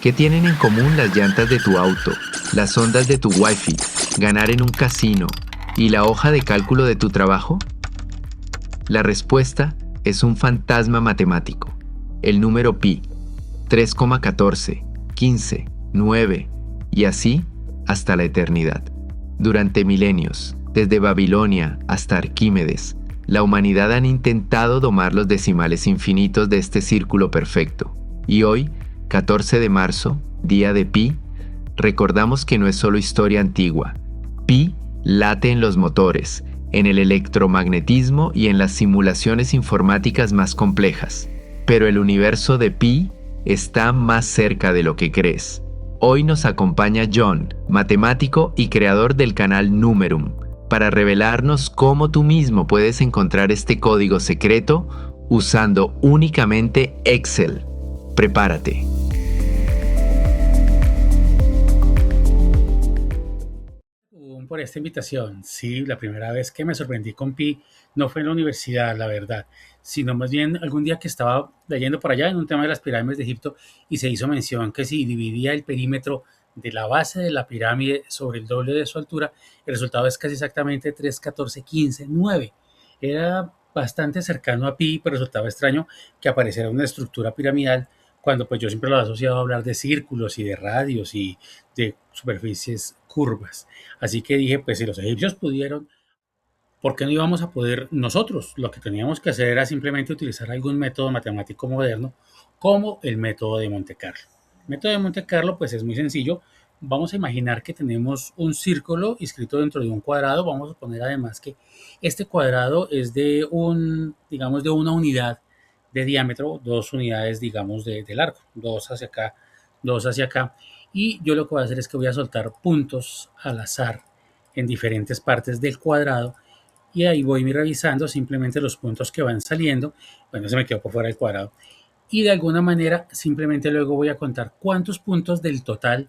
¿Qué tienen en común las llantas de tu auto, las ondas de tu Wi-Fi, ganar en un casino y la hoja de cálculo de tu trabajo? La respuesta es un fantasma matemático, el número pi, 3,14, 15, 9 y así hasta la eternidad. Durante milenios, desde Babilonia hasta Arquímedes, la humanidad han intentado domar los decimales infinitos de este círculo perfecto. Y hoy, 14 de marzo, día de Pi, recordamos que no es solo historia antigua. Pi late en los motores, en el electromagnetismo y en las simulaciones informáticas más complejas. Pero el universo de Pi está más cerca de lo que crees. Hoy nos acompaña John, matemático y creador del canal Numerum, para revelarnos cómo tú mismo puedes encontrar este código secreto usando únicamente Excel. Prepárate. Por esta invitación. Sí, la primera vez que me sorprendí con Pi no fue en la universidad, la verdad, sino más bien algún día que estaba leyendo por allá en un tema de las pirámides de Egipto y se hizo mención que si dividía el perímetro de la base de la pirámide sobre el doble de su altura, el resultado es casi exactamente 3, 14, 15, 9. Era bastante cercano a Pi, pero resultaba extraño que apareciera una estructura piramidal cuando pues yo siempre lo he asociado a hablar de círculos y de radios y de superficies curvas. Así que dije, pues si los egipcios pudieron, ¿por qué no íbamos a poder nosotros? Lo que teníamos que hacer era simplemente utilizar algún método matemático moderno como el método de Monte Carlo. El método de Monte Carlo pues es muy sencillo. Vamos a imaginar que tenemos un círculo inscrito dentro de un cuadrado. Vamos a poner además que este cuadrado es de digamos, de una unidad de diámetro, dos unidades, digamos, de largo, dos hacia acá, dos hacia acá. Y yo lo que voy a hacer es que voy a soltar puntos al azar en diferentes partes del cuadrado y ahí voy revisando simplemente los puntos que van saliendo. Bueno, se me quedó por fuera del cuadrado. Y de alguna manera simplemente luego voy a contar cuántos puntos del total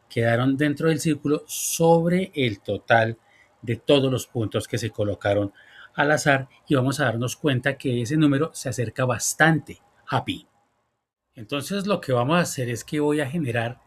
quedaron dentro del círculo sobre el total de todos los puntos que se colocaron al azar y vamos a darnos cuenta que ese número se acerca bastante a pi. Entonces lo que vamos a hacer es que voy a generar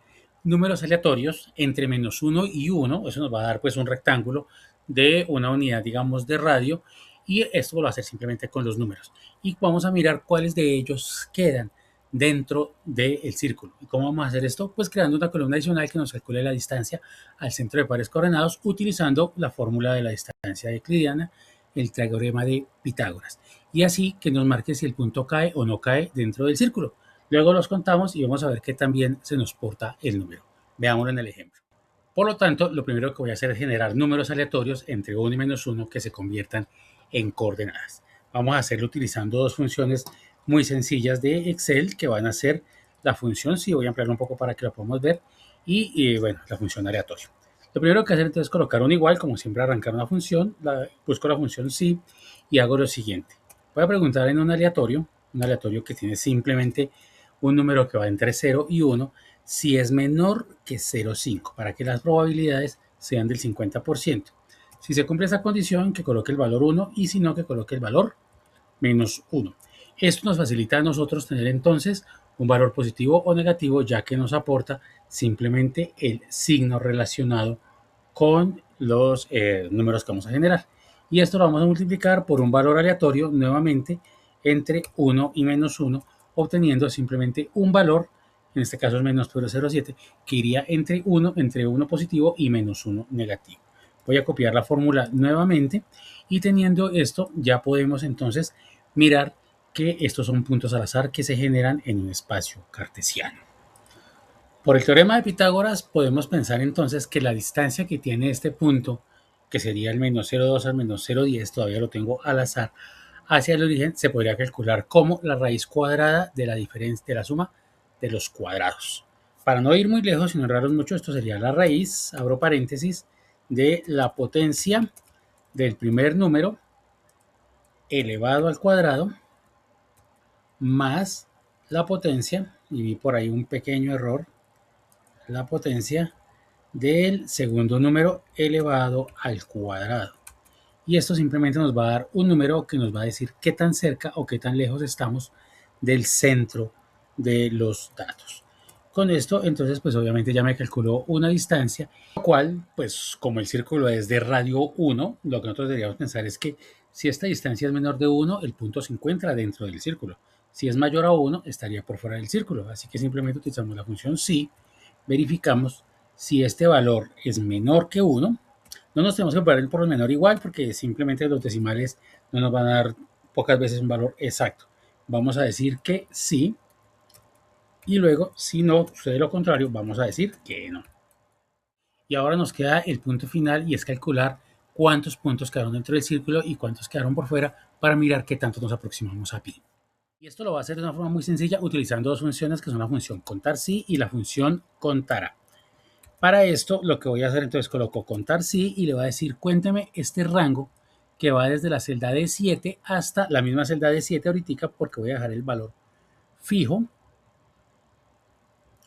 números aleatorios entre -1 y 1. Eso nos va a dar pues un rectángulo de una unidad, digamos, de radio. Y esto lo va a hacer simplemente con los números. Y vamos a mirar cuáles de ellos quedan dentro del círculo. ¿Y cómo vamos a hacer esto? Pues creando una columna adicional que nos calcule la distancia al centro de pares coordenados utilizando la fórmula de la distancia euclidiana, el teorema de Pitágoras. Y así que nos marque si el punto cae o no cae dentro del círculo. Luego los contamos y vamos a ver que también se nos porta el número. Veámoslo en el ejemplo. Por lo tanto, lo primero que voy a hacer es generar números aleatorios entre 1 y -1 que se conviertan en coordenadas. Vamos a hacerlo utilizando dos funciones muy sencillas de Excel que van a ser la función si, voy a ampliarlo un poco para que lo podamos ver, y bueno, la función aleatorio. Lo primero que hacer entonces es colocar un igual, como siempre arrancar una función, busco la función si y hago lo siguiente. Voy a preguntar en un aleatorio que tiene simplemente un número que va entre 0 y 1, si es menor que 0,5, para que las probabilidades sean del 50%. Si se cumple esa condición, que coloque el valor 1 y si no, que coloque el valor -1. Esto nos facilita a nosotros tener entonces un valor positivo o negativo, ya que nos aporta simplemente el signo relacionado con los números que vamos a generar. Y esto lo vamos a multiplicar por un valor aleatorio nuevamente entre 1 y -1, obteniendo simplemente un valor, en este caso es menos 0,07, que iría entre 1 positivo y -1 negativo. Voy a copiar la fórmula nuevamente y teniendo esto ya podemos entonces mirar que estos son puntos al azar que se generan en un espacio cartesiano. Por el teorema de Pitágoras podemos pensar entonces que la distancia que tiene este punto, que sería el -0,2 al -0,10, todavía lo tengo al azar, hacia el origen se podría calcular como la raíz cuadrada de la diferencia de la suma de los cuadrados. Para no ir muy lejos, sin errarnos mucho, esto sería la raíz, abro paréntesis, de la potencia del primer número elevado al cuadrado más la potencia, y vi por ahí un pequeño error, la potencia del segundo número elevado al cuadrado. Y esto simplemente nos va a dar un número que nos va a decir qué tan cerca o qué tan lejos estamos del centro de los datos. Con esto, entonces, pues obviamente ya me calculó una distancia, lo cual, pues como el círculo es de radio 1, lo que nosotros deberíamos pensar es que si esta distancia es menor de 1, el punto se encuentra dentro del círculo. Si es mayor a 1, estaría por fuera del círculo. Así que simplemente utilizamos la función si, verificamos si este valor es menor que 1. No nos tenemos que poner por el menor igual porque simplemente los decimales no nos van a dar pocas veces un valor exacto. Vamos a decir que sí. Y luego, si no sucede lo contrario, vamos a decir que no. Y ahora nos queda el punto final y es calcular cuántos puntos quedaron dentro del círculo y cuántos quedaron por fuera para mirar qué tanto nos aproximamos a pi. Y esto lo va a hacer de una forma muy sencilla utilizando dos funciones que son la función contar sí y la función contará. Para esto lo que voy a hacer entonces coloco contar sí y le voy a decir cuénteme este rango que va desde la celda D7 hasta la misma celda D7 ahorita porque voy a dejar el valor fijo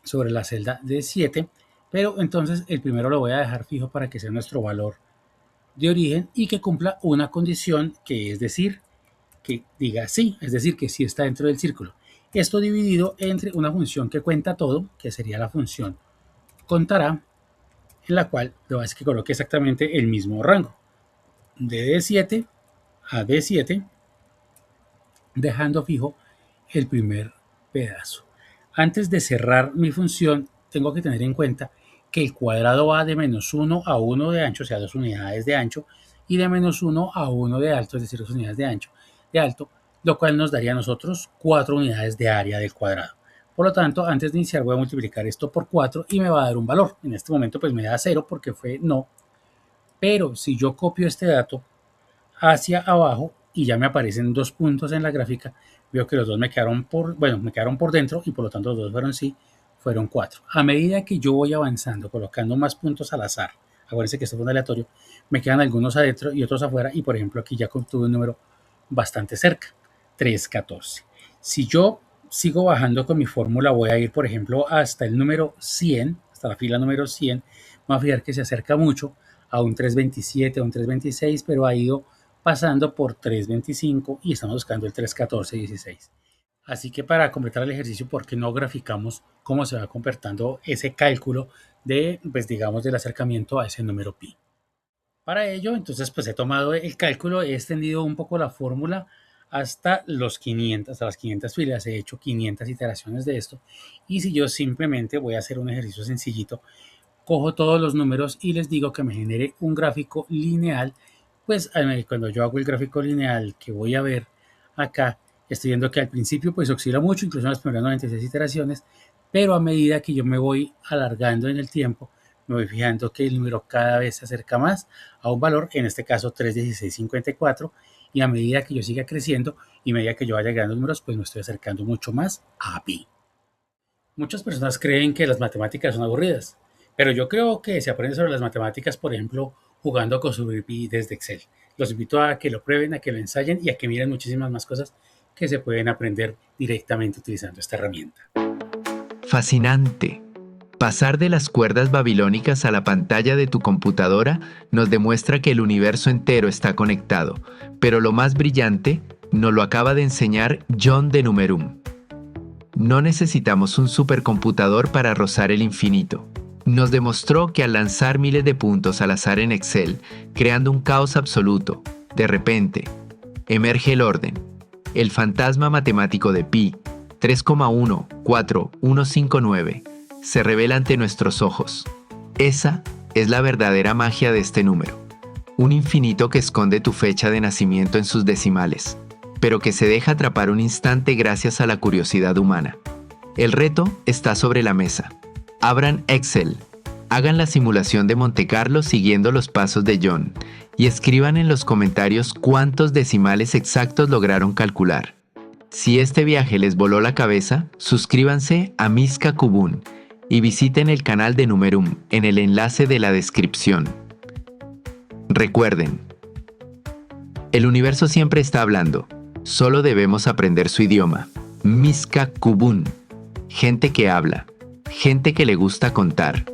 sobre la celda D7, pero entonces el primero lo voy a dejar fijo para que sea nuestro valor de origen y que cumpla una condición que es decir, que diga sí, es decir, que sí está dentro del círculo. Esto dividido entre una función que cuenta todo, que sería la función contará, en la cual le voy a decir que coloque exactamente el mismo rango, de D7 a D7, dejando fijo el primer pedazo. Antes de cerrar mi función, tengo que tener en cuenta que el cuadrado va de menos 1 a 1 de ancho, o sea, 2 unidades de ancho, y de menos 1 a 1 de alto, es decir, 2 unidades de ancho, de alto, lo cual nos daría a nosotros 4 unidades de área del cuadrado. Por lo tanto, antes de iniciar voy a multiplicar esto por 4 y me va a dar un valor. En este momento pues me da 0 porque fue no, pero si yo copio este dato hacia abajo y ya me aparecen 2 puntos en la gráfica, veo que los dos me quedaron por dentro y por lo tanto los dos fueron sí, fueron 4. A medida que yo voy avanzando, colocando más puntos al azar, acuérdense que esto fue un aleatorio, me quedan algunos adentro y otros afuera y por ejemplo aquí ya obtuve un número bastante cerca, 314. Si yo sigo bajando con mi fórmula, voy a ir por ejemplo hasta el número 100, hasta la fila número 100, me voy a fijar que se acerca mucho a un 327, a un 326, pero ha ido pasando por 325 y estamos buscando el 314, 16. Así que para completar el ejercicio, ¿por qué no graficamos cómo se va comportando ese cálculo de, pues digamos, del acercamiento a ese número pi? Para ello, entonces, pues he tomado el cálculo, he extendido un poco la fórmula hasta las 500 filas, he hecho 500 iteraciones de esto. Y si yo simplemente voy a hacer un ejercicio sencillito, cojo todos los números y les digo que me genere un gráfico lineal, pues cuando yo hago el gráfico lineal que voy a ver acá, estoy viendo que al principio pues oscila mucho, incluso en las primeras 96 iteraciones, pero a medida que yo me voy alargando en el tiempo, me voy fijando que el número cada vez se acerca más a un valor, en este caso 31654, y a medida que yo siga creciendo y a medida que yo vaya agregando números, pues me estoy acercando mucho más a pi. Muchas personas creen que las matemáticas son aburridas, pero yo creo que se aprende sobre las matemáticas, por ejemplo, jugando con su pi desde Excel. Los invito a que lo prueben, a que lo ensayen y a que miren muchísimas más cosas que se pueden aprender directamente utilizando esta herramienta. Fascinante. Pasar de las cuerdas babilónicas a la pantalla de tu computadora nos demuestra que el universo entero está conectado, pero lo más brillante nos lo acaba de enseñar John de Numerum. No necesitamos un supercomputador para rozar el infinito. Nos demostró que al lanzar miles de puntos al azar en Excel, creando un caos absoluto, de repente, emerge el orden. El fantasma matemático de pi, 3,14159, se revela ante nuestros ojos. Esa es la verdadera magia de este número. Un infinito que esconde tu fecha de nacimiento en sus decimales, pero que se deja atrapar un instante gracias a la curiosidad humana. El reto está sobre la mesa. Abran Excel, hagan la simulación de Monte Carlo siguiendo los pasos de John y escriban en los comentarios cuántos decimales exactos lograron calcular. Si este viaje les voló la cabeza, suscríbanse a Miska Kubun y visiten el canal de Numerum en el enlace de la descripción. Recuerden, el universo siempre está hablando, solo debemos aprender su idioma. Miska Kubun, gente que habla, gente que le gusta contar.